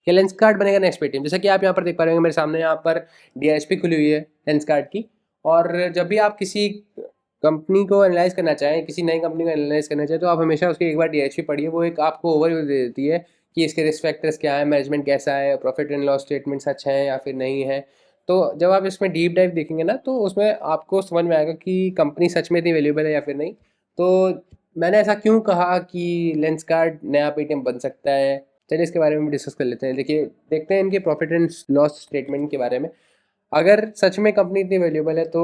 कि लेंसकार्ट बनेगा next Paytm. जैसा कि आप यहाँ पर देख पा रहे होंगे मेरे सामने यहाँ पर डीएचपी खुली हुई है लेंसकार्ट की। और जब भी आप किसी कंपनी को एनालाइज करना चाहें, किसी नई कंपनी को एनालाइज करना चाहें, तो आप हमेशा उसकी एक बार डीएचपी पढ़िए। वो एक आपको ओवरव्यू दे देती है कि इसके रिस्क फैक्टर्स क्या है, मैनेजमेंट कैसा है, प्रॉफिट एंड लॉस स्टेटमेंट सच है या फिर नहीं है। तो जब आप इसमें डीप डाइव देखेंगे ना, तो उसमें आपको समझ में आएगा कि कंपनी सच में इतनी वैल्यूएबल है या फिर नहीं। तो मैंने ऐसा क्यों कहा कि लेंसकार्ट नया पेटीएम बन सकता है, चलिए इसके बारे में डिस्कस कर लेते हैं। देखिए, देखते हैं इनके प्रॉफिट एंड लॉस स्टेटमेंट के बारे में। अगर सच में कंपनी इतनी वैल्यूएबल है तो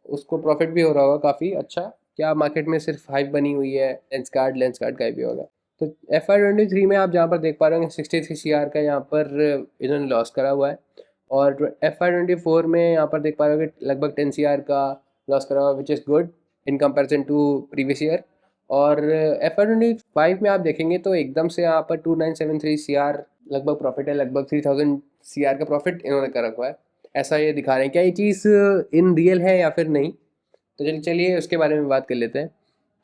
उसको प्रॉफिट भी हो रहा होगा काफ़ी अच्छा। क्या मार्केट में सिर्फ हाइप बनी हुई है, लेंसकार्ट का भी होगा। तो FY23 में आप जहाँ पर देख पा रहे होंगे 63 CR का यहाँ पर इन्होंने लॉस करा हुआ है। और FY24 में यहाँ पर देख पा रहे होंगे लगभग 10 CR का लॉस करा हुआ है, which is good in comparison to previous year. और FY25 में आप देखेंगे तो एकदम से यहाँ पर 2973 CR लगभग प्रॉफिट है, लगभग 3000 CR का प्रॉफिट इन्होंने कर रखा है, ऐसा ये दिखा रहे हैं। क्या ये चीज़ इन रियल है या फिर नहीं, तो चलिए उसके बारे में बात कर लेते हैं।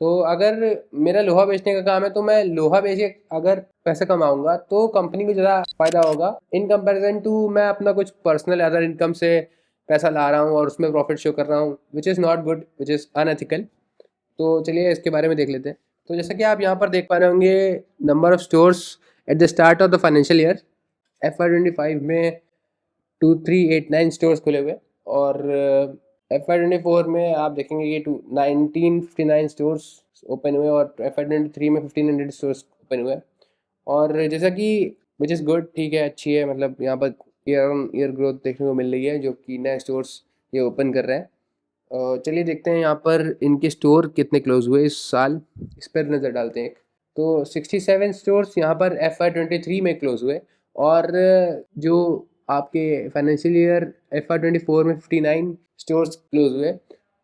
तो अगर मेरा लोहा बेचने का काम है तो मैं लोहा बेच के अगर पैसे कमाऊंगा तो कंपनी को ज़्यादा फायदा होगा इन कंपैरिजन टू मैं अपना कुछ पर्सनल अदर इनकम से पैसा ला रहा हूँ और उसमें प्रॉफिट शो कर रहा हूँ, which is not good, which is unethical. तो चलिए इसके बारे में देख लेते हैं। तो जैसा कि आप यहाँ पर देख पा रहे होंगे number of stores at the start of the financial year FY25 में 2389 स्टोर्स खुले हुए। और FY24 में आप देखेंगे ये 1959 स्टोर्स ओपन हुए और FY23 में 1500 स्टोर्स ओपन हुए। और जैसा कि विच इज़ गुड, ठीक है, अच्छी है, मतलब यहाँ per year on year growth देखने को मिल रही है जो कि नए स्टोर्स ये ओपन कर रहे हैं। चलिए देखते हैं यहाँ पर इनके स्टोर कितने क्लोज हुए इस साल, इस पर नज़र डालते हैं। तो 67 स्टोर्स यहाँ पर FY23 में क्लोज हुए। और जो आपके फाइनेंशियल ईयर FY24 में 59 स्टोर्स क्लोज हुए।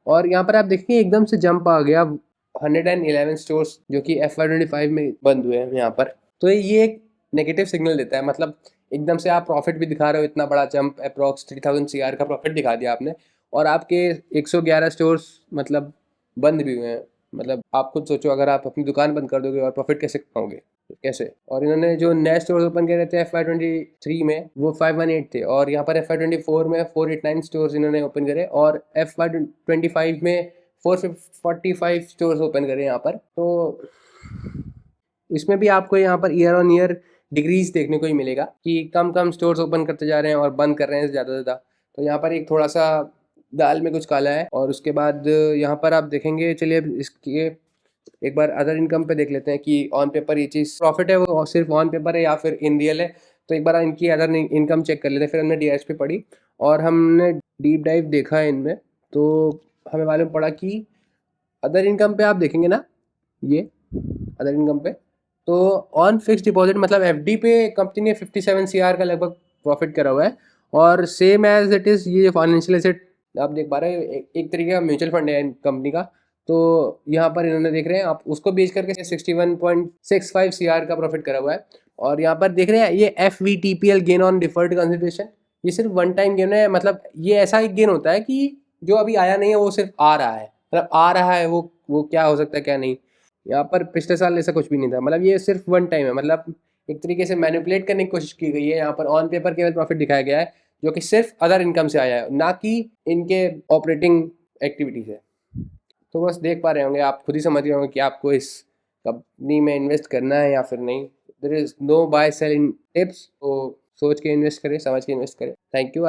और यहाँ पर आप देखेंगे एकदम से जंप आ गया 111 स्टोर्स जो कि FY25 में बंद हुए हैं यहाँ पर। तो ये एक नेगेटिव सिग्नल देता है, मतलब एकदम से आप प्रॉफिट भी दिखा रहे हो, इतना बड़ा जंप अप्रॉक्स 3000 CR का प्रॉफिट दिखा दिया आपने, और आपके 111 स्टोर्स मतलब बंद भी हुए हैं। मतलब आप खुद सोचो, अगर आप अपनी दुकान बंद कर दोगे और प्रॉफिट कैसे पाओगे, कैसे। और इन्होंने जो नए स्टोर ओपन करे थे FY23 में वो 518 थे, और यहाँ पर FY24 में 489 स्टोर्स इन्होंने ओपन करे, और FY25 में 445 स्टोर्स ओपन करे यहाँ पर। तो इसमें भी आपको यहाँ per year on year decrease देखने को ही मिलेगा कि कम कम स्टोर्स ओपन करते जा रहे हैं और बंद कर रहे हैं ज़्यादा से ज़्यादा। तो यहाँ पर एक थोड़ा सा दाल में कुछ काला है। और उसके बाद यहाँ पर आप देखेंगे, चलिए इसके एक बार अदर इनकम पे देख लेते हैं कि ऑन पेपर ये चीज़ प्रॉफिट है वो सिर्फ ऑन पेपर है या फिर इन रियल है। तो एक बार इनकी अदर इनकम चेक कर लेते हैं। फिर हमने डीएचपी पढ़ी और हमने डीप डाइव देखा है इनमें, तो हमें मालूम पड़ा कि अदर इनकम पे आप देखेंगे ना, ये अदर इनकम पे तो ऑन फिक्स डिपॉजिट मतलब FD पे कंपनी ने 57 CR का लगभग प्रॉफिट करा हुआ है। और सेम एज इट इज़ ये फाइनेंशियल एसेट आप देख पा रहे हैं, एक तरीके का म्यूचुअल फंड है कंपनी का। तो यहाँ पर इन्होंने देख रहे हैं आप उसको बेच करके 61.65 CR का प्रॉफिट करा हुआ है। और यहाँ पर देख रहे हैं ये FVTPL gain on deferred consideration, ये सिर्फ वन टाइम गेन है। मतलब ये ऐसा एक गेन होता है कि जो अभी आया नहीं है वो सिर्फ आ रहा है, मतलब आ रहा है, वो क्या हो सकता है क्या नहीं। यहाँ पर पिछले साल ऐसा कुछ भी नहीं था, मतलब ये सिर्फ वन टाइम है। मतलब एक तरीके से मैनिपुलेट करने की कोशिश की गई है। यहाँ पर ऑन पेपर केवल प्रॉफिट दिखाया गया है जो कि सिर्फ अदर इनकम से आया है, ना कि इनके ऑपरेटिंग एक्टिविटी से। तो बस देख पा रहे होंगे, आप खुद ही समझ रहे होंगे कि आपको इस कंपनी में इन्वेस्ट करना है या फिर नहीं। There is no buy sell in tips. तो सोच के इन्वेस्ट करें, समझ के इन्वेस्ट करें। Thank you.